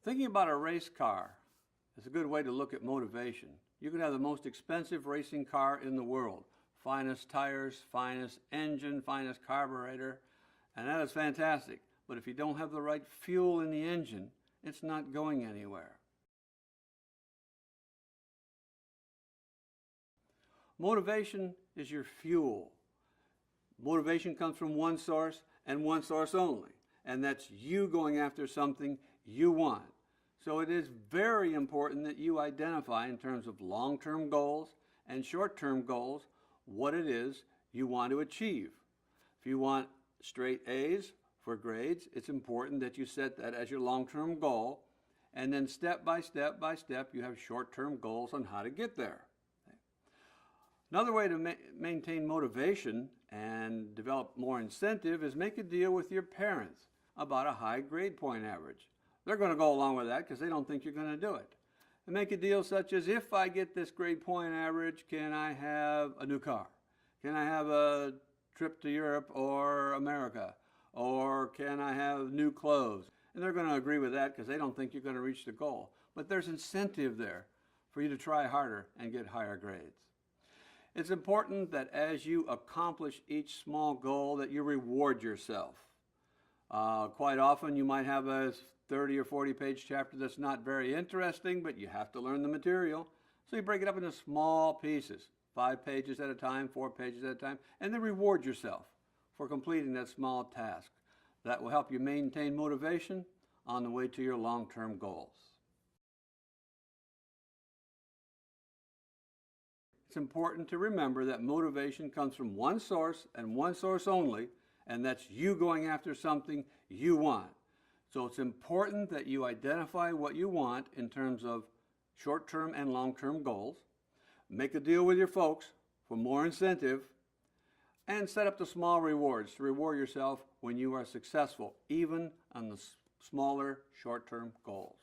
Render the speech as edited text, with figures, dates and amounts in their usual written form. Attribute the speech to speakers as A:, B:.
A: Thinking about a race car is a good way to look at motivation. You can have the most expensive racing car in the world, finest tires, finest engine, finest carburetor, and that is fantastic. But if you don't have the right fuel in the engine, it's not going anywhere. Motivation is your fuel. Motivation comes from one source and one source only, and that's you going after something you want. So it is very important that you identify in terms of long-term goals and short-term goals what it is you want to achieve. If you want straight A's for grades, it's important that you set that as your long-term goal, and then step by step by step you have short-term goals on how to get there. Another way to maintain motivation and develop more incentive is make a deal with your parents about a high grade point average. They're going to go along with that because they don't think you're going to do it. And make a deal such as, if I get this grade point average, can I have a new car? Can I have a trip to Europe or America? Or can I have new clothes? And they're going to agree with that because they don't think you're going to reach the goal. But there's incentive there for you to try harder and get higher grades. It's important that as you accomplish each small goal that you reward yourself. Quite often you might have a 30 or 40 page chapter that's not very interesting, but you have to learn the material. So you break it up into small pieces, 5 pages at a time, 4 pages at a time, and then reward yourself for completing that small task. That will help you maintain motivation on the way to your long-term goals. It's important to remember that motivation comes from one source and one source only, and that's you going after something you want. So it's important that you identify what you want in terms of short-term and long-term goals, make a deal with your folks for more incentive, and set up the small rewards to reward yourself when you are successful, even on the smaller short-term goals.